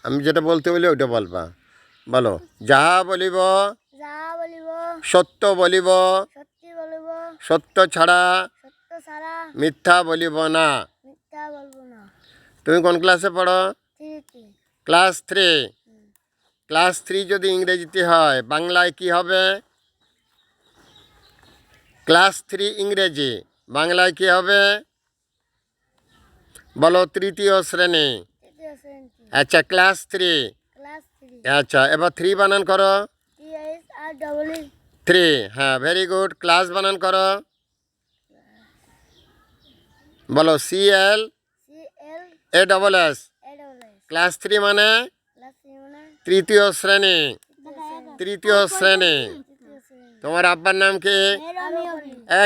আমি যেটা বলতে বলি ওইটা বলবা। বলো, যাহা বলিব যাহা বলিব সত্য বলিব, সত্যি বলিব, সত্য ছাড়া সত্য ছাড়া মিথ্যা বলিব না। মিথ্যা বলবো না। তুমি কোন ক্লাসে পড়ো? থ্রিতে। ক্লাস 3। ক্লাস 3 যদি ইংরেজিতে হয় বাংলায় কি হবে? ক্লাস 3 ইংরেজি, বাংলায় কি হবে? বলো, তৃতীয় শ্রেণী। তৃতীয় শ্রেণীতে। আচ্ছা, ক্লাস 3। ক্লাস 3। আচ্ছা, এবার 3 বানান করো। THREE 3, হ্যাঁ, ভেরি গুড। ক্লাস বানান করো। বলো, CL ASS। ক্লাস 3 মানে ক্লাস 3 মানে তৃতীয় শ্রেণী। তৃতীয় শ্রেণী। তৃতীয় শ্রেণী। তোমার আব্বার নাম কি?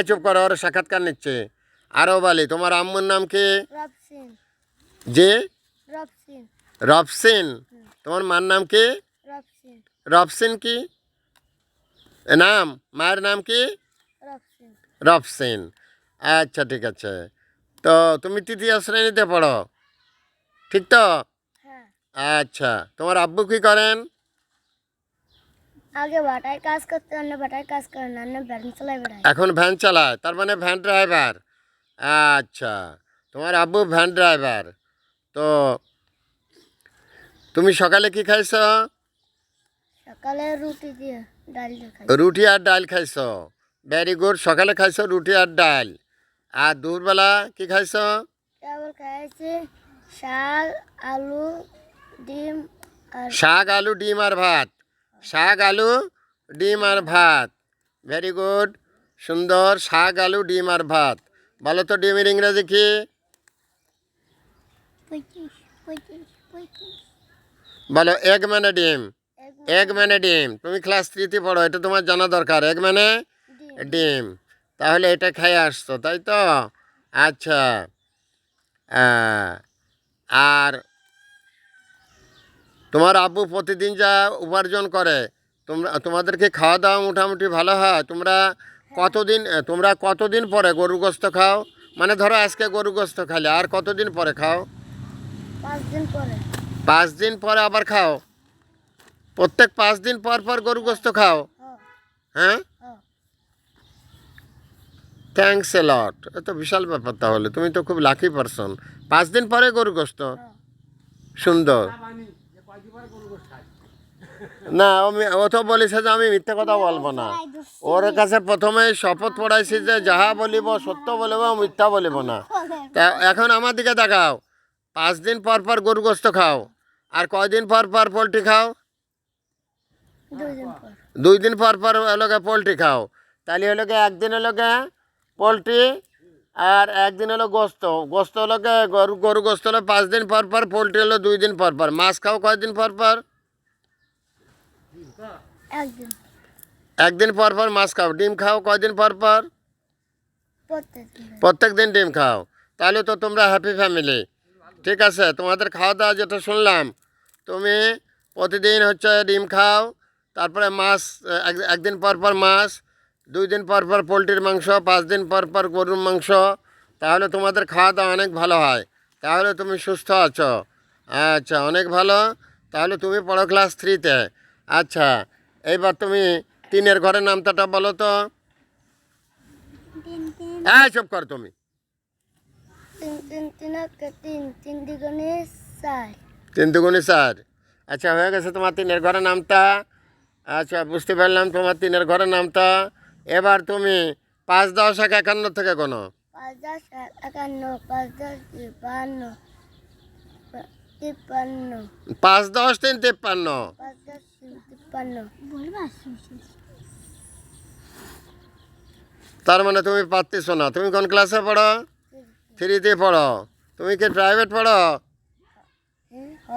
চুপ করো, ওর সাক্ষাৎকার নিচ্ছে। আরব আলী। তোমার আম্মুর নাম কি? রবসিন। যে রবসিন। রবসিন। তোমার মার নাম কি? রবসিন। রবসিন কি নাম? মায়ের নাম কি? রবসিন। রবসিন। আচ্ছা, ঠিক আছে। তো তুমি তৃতীয় শ্রেণীতে পড়ো, ঠিক তো? হ্যাঁ। আচ্ছা, তোমার আব্বু কি করেন? আগে বাটায় কাজ করতে, অন্য বাটায় কাজ করেন, অন্য ভ্যান চালাই বেড়ায়। এখন ভ্যান চালায়, তার মানে ভ্যান ড্রাইভার। আচ্ছা, তোমার আব্বু ভ্যান ড্রাইভার। তো তুমি সকালে কি খাইছ? সকালে রুটি দিয়ে ডাল দিয়ে খাই। রুটি আর ডাল খাইছ। Very good. সকালে খাইছ রুটি আর ডাল। আর দুপুরবেলা কি খাইছ? কেবল খাইছি শাক, আলু, ডিম আর শাক, আলু, ডিম আর ভাত। শাক, আলু, ডিম আর ভাত। ভেরি গুড, সুন্দর। শাক, আলু, ডিম আর ভাত। বলো তো ডিমের ইংরেজি কি? বলো, এগ মানে ডিম। এগ মানে ডিম। তুমি ক্লাস 3তে পড়ো, এটা তোমার জানা দরকার। এগ মানে ডিম। তাহলে এটা খেয়ে আসছো, তাই তো? আচ্ছা। আর তোমার আব্বু প্রতিদিন যা উপার্জন করে, তোমাদেরকে খাওয়া দাওয়া মোটামুটি ভালো হয়? তোমরা কতদিন পরে গরুর গোস্ত খাও? মানে ধরো আজকে গরুর গোস্ত খালে আর কতদিন পরে খাও? 5 দিন পরে। 5 দিন পরে আবার খাও? প্রত্যেক 5 দিন পর পর গরুর গোস্ত খাও? হ্যাঁ। হ্যাঁ, হ্যাঁ। থ্যাঙ্কস এ লট। এ তো বিশাল ব্যাপার, তাহলে তুমি তো খুব লাকি পারসন। 5 দিন পরে গরুর গোস্ত। হ্যাঁ। সুন্দর। না, ও তো বলেছে যে আমি মিথ্যে কথা বলবো না। ওর কাছে প্রথমে শপথ পড়াইছি যে যাহা বলিব সত্য বলিব, মিথ্যা বলিব না। তা এখন আমার দিকে দেখাও। 5 দিন পর পর গরু গোস্ত খাও, আর কয়দিন পর পর পোলট্রি খাও? 2 দিন পর। 2 দিন পর পর হলো পোলট্রি খাও। তাহলে হলো একদিন হলো পোলট্রি, আর একদিন হলো গোস্ত। গোস্ত হলো গরু গোস্ত হলো 5 দিন পর পর, পোলট্রি হলো 2 দিন পর পর। মাছ খাও কয়দিন পর পর? একদিন। একদিন পর পর মাছ খাও। ডিম খাও কয়দিন পর পর? প্রত্যেকদিন। প্রত্যেক দিন ডিম খাও। তাহলে তো তোমরা হ্যাপি ফ্যামিলি। ঠিক আছে, তোমাদের খাওয়া দাওয়া যেটা শুনলাম, তুমি প্রতিদিন হচ্ছে ডিম খাও, তারপরে মাছ, একদিন পর পর মাছ, 2 দিন পর পর পোলট্রির মাংস, 5 দিন পর পর গরুর মাংস। তাহলে তোমাদের খাওয়া দাওয়া অনেক ভালো হয়। তাহলে তুমি সুস্থ আছো। আচ্ছা, অনেক ভালো। তাহলে তুমি পড়ো ক্লাস 3তে। আচ্ছা, এইবার তুমি 3-এর ঘরের নামটা বলো তো। চুপ কর তুমি। 3 3 3 দ্বিগুণে 4। 3 দুগুণে 4। আচ্ছা, হয়ে গেছে তোমার 3-এর ঘরের নামটা। আচ্ছা, বুঝতে পারলাম তোমার 3-এর ঘরের নামটা। এবার তুমি 5 10 51 থেকে কোনো। 5 10 51, 5 10 52, 53, 5 10 3 53। 5 10 53। বলবা? তার মানে তুমি পারতেছো না। তুমি কোন ক্লাসে পড়ো? 3তে পড়ো। তুমি কি প্রাইভেট পড়ো?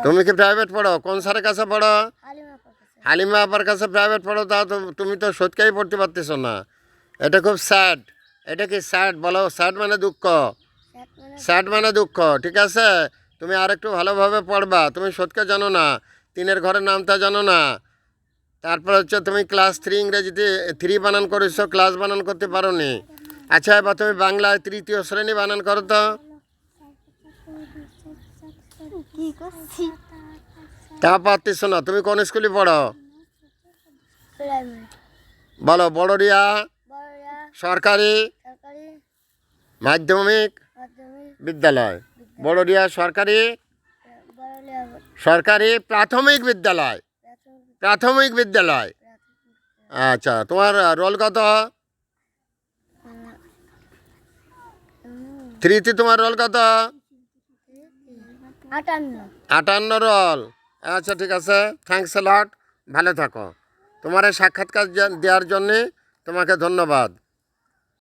তুমি কি প্রাইভেট পড়ো? কোন স্যারের কাছে পড়ো? হালিমা পাকাছে। হালিমা আপার কাছে প্রাইভেট পড়ো। তা তো তুমি তো সত্যিই পড়তে পারতেছো না। এটা খুব স্যাড। এটা কি স্যাড? বলো, স্যাড মানে দুঃখ। স্যাড মানে দুঃখ। ঠিক আছে, তুমি আর একটু ভালোভাবে পড়বা। তুমি সত্যি জানো না, 3-এর ঘরের নামটা জানো না। তারপর হচ্ছে তুমি ক্লাস 3 ইংরেজিতে 3 বানান করেছো, ক্লাস বানান করতে পারো নি। আচ্ছা, এবার তুমি বাংলায় তৃতীয় শ্রেণী বানান করো তো। কি করছি? তা পারতিস না, তুমি কোন স্কুলে পড়ো? প্রাইমারি বলো। বড়রিয়া বড়িয়া সরকারি সরকারি মাধ্যমিক মাধ্যমিক বিদ্যালয়, বড়রিয়া সরকারি বড়লিয়া সরকারি প্রাথমিক বিদ্যালয়, প্রাথমিক প্রাথমিক বিদ্যালয়। আচ্ছা, তোমার রোল কত? থ্রিতে তোমার রোল কত? 58 58 রোল। আচ্ছা ঠিক আছে, থ্যাঙ্কস এ লট, ভালো থাকো। তোমার এই সাক্ষাৎকার দেওয়ার জন্যে তোমাকে ধন্যবাদ।